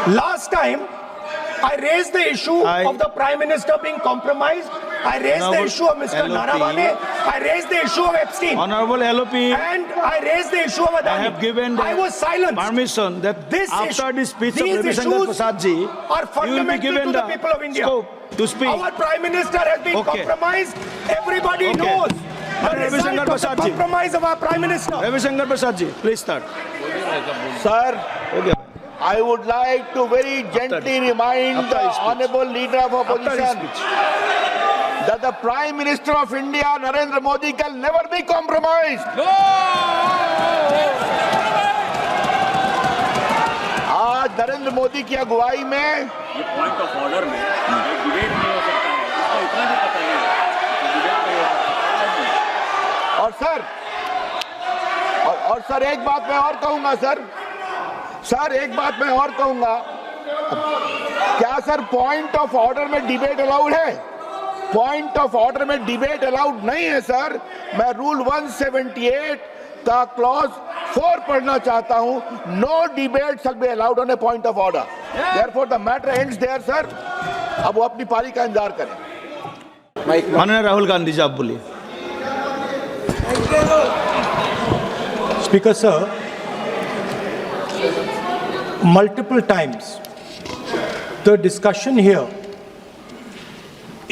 Last time, I raised the issue of the Prime Minister being compromised. I raised the issue of Mr. Naravane. I raised the issue of Epstein. Honorable LOP, And I raised the issue of Adani. I have given I was silent. permission that This after issue- the speech of these Ravi Shankar issues Prasad ji, are you will be fundamental given to the the people of India. scope to speak. Our Prime Minister has been Okay. compromised. Everybody Okay. knows the Ravi result Shankar of the Prasad ji. compromise of our Prime Minister. Ravi Shankar Prasad ji, please start. Sir, Okay. I would like to very gently remind after the his speech. Honorable Leader of After his Opposition speech. that the Prime Minister of India, Narendra Modi, can never be compromised. आज नरेंद्र मोदी की अगुवाई में ये point of order में debate नहीं हो सकता है, इसका इतना भी पता नहीं है कि डिबेट नहीं हो सकता है। और सर एक बात मैं और कहूंगा सर एक बात मैं और कहूंगा, क्या सर पॉइंट ऑफ ऑर्डर में डिबेट अलाउड है? पॉइंट ऑफ ऑर्डर में डिबेट अलाउड नहीं है सर। मैं रूल 178 का क्लॉज 4 पढ़ना चाहता हूं। No debate shall be allowed on a point of order. Therefore the matter ends there sir. अब वो अपनी पारी का इंतजार करें। माननीय राहुल गांधी जी, आप बोलिए। Speaker sir, multiple times the discussion here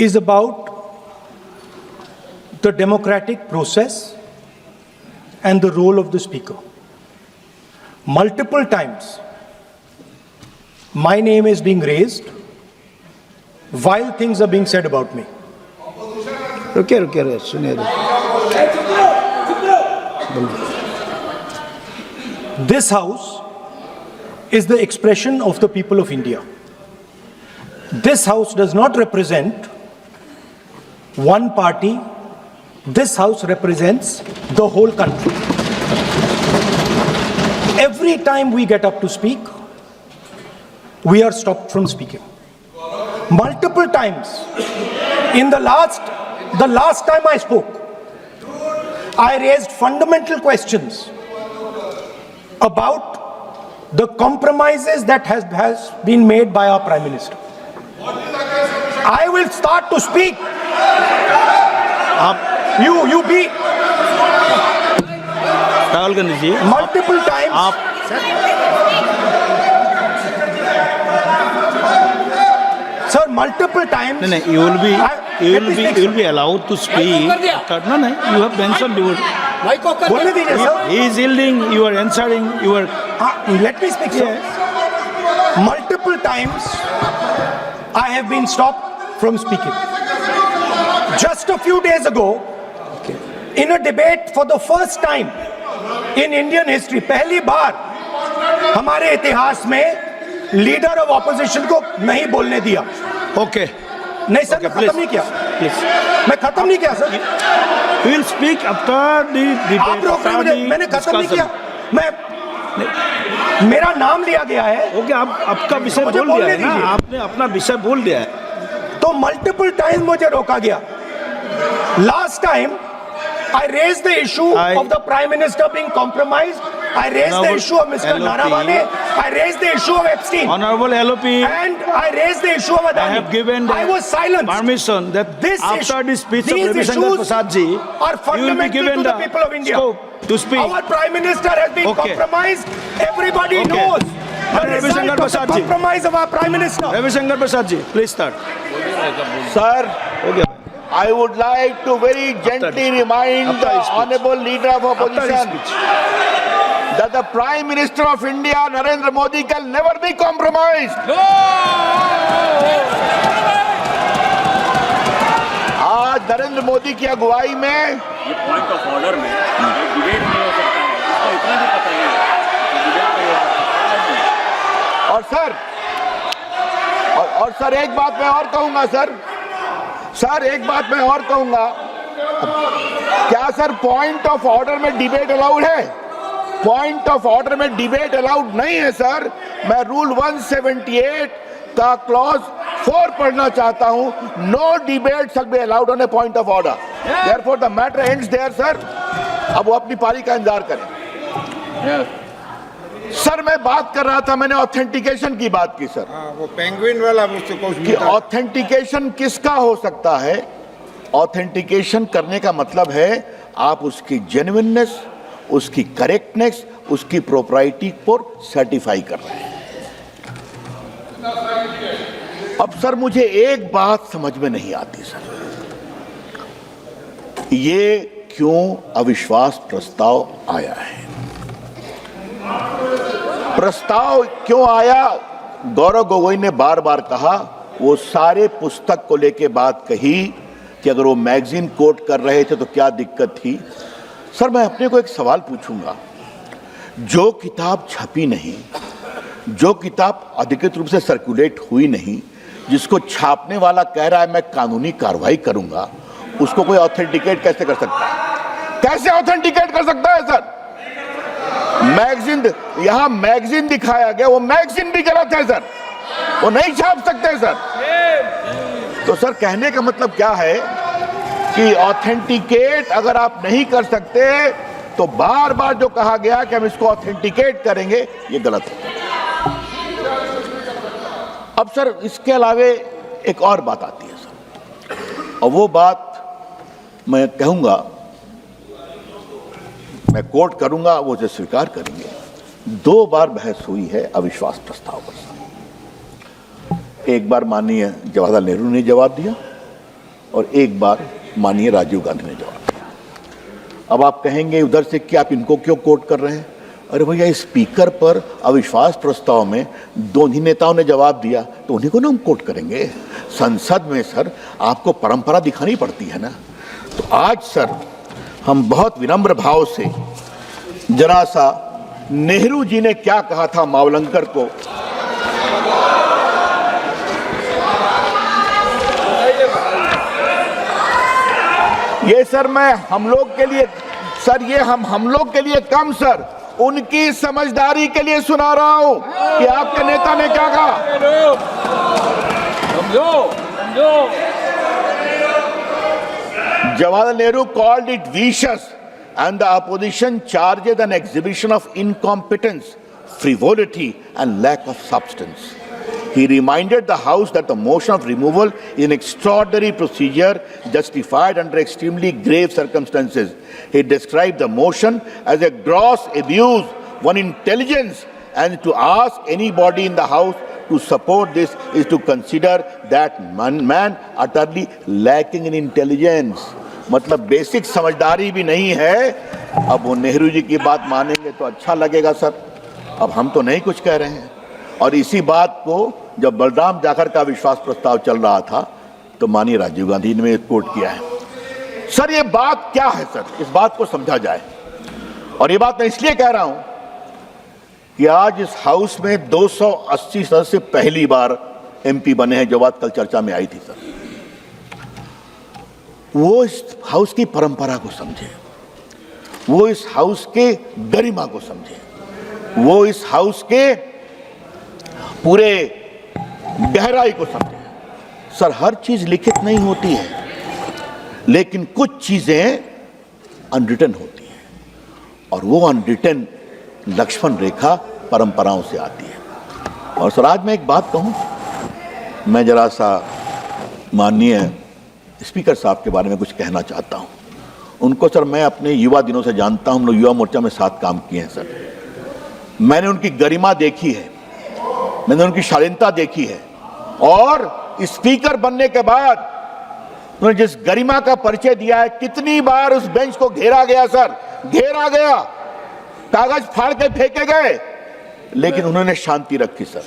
is about the democratic process and the role of the speaker. Multiple times my name is being raised while things are being said about me. रुकिए सुनिए। This house is the expression of the people of India. This house does not represent one party. This house represents the whole country. Every time we get up to speak, we are stopped from speaking. Multiple times. In the last time I spoke, I raised fundamental questions about the compromises that has been made by our Prime Minister. I will start to speak. You be Rahul Gandhi ji, multiple times. Sir, multiple times. नहीं, you will be allowed to speak. No, you have mentioned you will. बोलने दीजिए sir. He is yielding, you are answering, you are. Let me speak, sir. Multiple times I have been stopped from speaking. Just a few days ago, in a debate for the first time in Indian history, पहली बार हमारे इतिहास में leader of opposition को नहीं बोलने दिया। Okay. नहीं sir, Okay, खत्म नहीं किया। Please. मैं खत्म नहीं किया sir. We will speak after the debate. आप रोक रहे मुझे, मैंने खत्म नहीं किया। मेरा नाम लिया गया है। ओके, आप आपका विषय मुझे बोल दिया है बोलने ना, दीजिए। आपने अपना विषय बोल दिया है। तो मल्टीपल टाइम मुझे रोका गया। Last time I raised the issue of the Prime Minister being compromised. I raised the issue of Mr. Naravane. I raised the issue of Epstein. Honorable LOP, And I raised the issue of Adani. I have given I was silent. permission that This after issue- the speech of these Ravi Shankar issues Prasad ji, are you will be fundamental given to the people of India. scope to speak. Our Prime Minister has been Okay. compromised. Everybody Okay. knows the Ravi result Shankar of the Prasad ji. compromise of our Prime Minister. Ravi Shankar Prasad ji, please start. Sir, Okay. I would like to very gently remind after the his speech. Honorable Leader of After his Opposition speech. that the Prime Minister of India, Narendra Modi, can never be compromised. आज नरेंद्र मोदी की अगुवाई में ये point of order में debate नहीं हो सकता है, इसका इतना भी पता नहीं है कि डिबेट नहीं हो सकता है। और सर एक बात मैं और कहूंगा एक बात मैं और कहूंगा, क्या सर पॉइंट ऑफ ऑर्डर में डिबेट अलाउड है? पॉइंट ऑफ ऑर्डर में डिबेट अलाउड नहीं है सर। मैं रूल 178 का क्लॉज 4 पढ़ना चाहता हूं। No debate shall be allowed on a point of order. Therefore the matter ends there sir. अब वो अपनी पारी का इंतजार करें। सर मैं बात कर रहा था, मैंने ऑथेंटिकेशन की बात की सर। हाँ, वो पेंगुइन वाला मुझसे कुछ कि ऑथेंटिकेशन किसका हो सकता है? ऑथेंटिकेशन करने का मतलब है आप उसकी जेन्युइननेस, उसकी करेक्टनेस, उसकी प्रोप्राइटी को सर्टिफाई कर रहे हैं। अब सर मुझे एक बात समझ में नहीं आती सर, ये क्यों अविश्वास प्रस्ताव आया है? प्रस्ताव क्यों आया? गौरव गोगोई ने बार बार कहा, वो सारे पुस्तक को लेके बात कही कि अगर वो मैगजीन कोट कर रहे थे तो क्या दिक्कत थी। सर मैं अपने को एक सवाल पूछूंगा, जो किताब छपी नहीं, जो किताब अधिकृत रूप से सर्कुलेट हुई नहीं, जिसको छापने वाला कह रहा है मैं कानूनी कार्रवाई करूंगा, उसको कोई ऑथेंटिकेट कैसे कर सकता है? कैसे ऑथेंटिकेट कर सकता है सर? मैगजीन, यहां मैगजीन दिखाया गया, वो मैगजीन भी गलत है सर, वो नहीं छाप सकते सर। तो सर कहने का मतलब क्या है कि ऑथेंटिकेट अगर आप नहीं कर सकते तो बार बार जो कहा गया कि हम इसको ऑथेंटिकेट करेंगे, ये गलत है। अब सर इसके अलावे एक और बात आती है सर, और वो बात मैं कहूंगा, मैं कोट करूंगा, वो उसे स्वीकार करेंगे। 2 बार बहस हुई है अविश्वास प्रस्ताव पर। एक बार माननीय जवाहरलाल नेहरू ने जवाब दिया और एक बार माननीय राजीव गांधी ने जवाब दिया। अब आप कहेंगे उधर से कि आप इनको क्यों कोट कर रहे हैं? अरे भैया, स्पीकर पर अविश्वास प्रस्ताव में 2 ही नेताओं ने जवाब दिया, तो उन्हीं को ना हम कोट करेंगे। संसद में सर आपको परंपरा दिखानी पड़ती है ना। तो आज सर हम बहुत विनम्र भाव से जरा सा नेहरू जी ने क्या कहा था मावलंकर को, ये सर मैं हम लोग के लिए सर, ये हम लोग के लिए कम सर, उनकी समझदारी के लिए सुना रहा हूं कि आपके नेता ने क्या कहा। Jawaharlal Nehru called it vicious and the opposition charged an exhibition of incompetence, frivolity and lack of substance. He reminded the House that the motion of removal is an extraordinary procedure justified under extremely grave circumstances. He described the motion as a gross abuse of intelligence, and to ask anybody in the House to support this is to consider that man utterly lacking in intelligence. मतलब basic समझदारी भी नहीं है। अब वो नेहरू जी की बात मानेंगे तो अच्छा लगेगा सर, अब हम तो नहीं कुछ कह रहे हैं। और इसी बात को जब बलराम जाखड़ का विश्वास प्रस्ताव चल रहा था तो माननीय राजीव गांधी ने कोट किया है। सर ये बात क्या है सर, इस बात को समझा जाए। और ये बात मैं इसलिए कह रहा हूं कि आज इस हाउस में 280 सदस्य पहली बार एमपी बने हैं, जो बात कल चर्चा में आई थी सर। वो इस हाउस की परंपरा को समझे, वो इस हाउस के गरिमा को समझे, वो इस हाउस के पूरे गहराई को समझे। सर हर चीज लिखित नहीं होती है, लेकिन कुछ चीजें अनरिटन होती हैं, और वो अनरिटन लक्ष्मण रेखा परंपराओं से आती है। और सर आज मैं एक बात कहूं, मैं जरा सा माननीय स्पीकर साहब के बारे में कुछ कहना चाहता हूं। उनको सर मैं अपने युवा दिनों से जानता हूं, हम लोग युवा मोर्चा में साथ काम किए हैं सर। मैंने उनकी गरिमा देखी है, मैंने उनकी शालीनता देखी है, और स्पीकर बनने के बाद उन्होंने जिस गरिमा का परिचय दिया है, कितनी बार उस बेंच को घेरा गया सर, घेरा गया, कागज फाड़ के फेंके गए, लेकिन उन्होंने शांति रखी सर।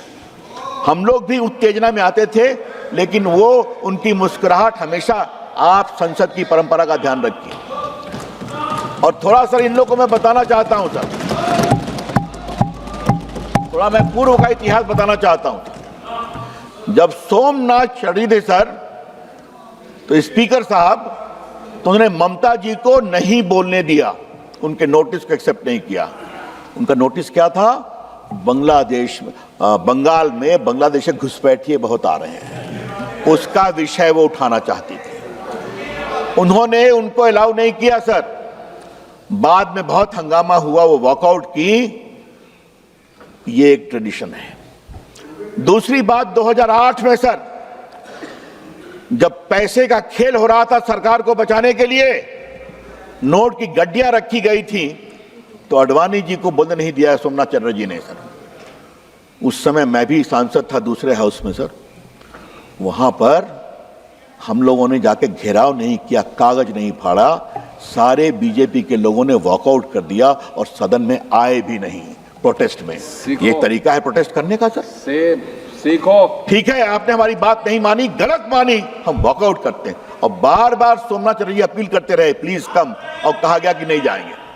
हम लोग भी उत्तेजना में आते थे, लेकिन वो उनकी मुस्कुराहट हमेशा, आप संसद की परंपरा का ध्यान रखिए। और थोड़ा सर इन लोगों को मैं बताना चाहता हूं सर, थोड़ा मैं पूर्व का इतिहास बताना चाहता हूं। जब सोमनाथ चढ़ी थे सर, तो स्पीकर साहब तो उन्होंने ममता जी को नहीं बोलने दिया, उनके नोटिस को एक्सेप्ट नहीं किया। उनका नोटिस क्या था? बांग्लादेश, बंगाल में बांग्लादेशी घुसपैठिए बहुत आ रहे हैं, उसका विषय वो उठाना चाहती थी। उन्होंने उनको अलाउ नहीं किया सर। बाद में बहुत हंगामा हुआ, वो वॉकआउट की, ये एक ट्रेडिशन है। दूसरी बात, 2008 में सर जब पैसे का खेल हो रहा था सरकार को बचाने के लिए, नोट की गड्डियां रखी गई थी, तो अडवाणी जी को बोलने नहीं दिया सोमनाथ चटर्जी ने सर। उस समय मैं भी सांसद था दूसरे हाउस में सर, वहां पर हम लोगों ने जाके घेराव नहीं किया, कागज नहीं फाड़ा, सारे बीजेपी के लोगों ने वॉकआउट कर दिया और सदन में आए भी नहीं प्रोटेस्ट में। ये तरीका है प्रोटेस्ट करने का सर? सीखो। ठीक है, आपने हमारी बात नहीं मानी, गलत मानी, हम वॉकआउट करते हैं। और बार बार सोमनाथ चटर्जी अपील करते रहे प्लीज कम, और कहा गया कि नहीं जाएंगे।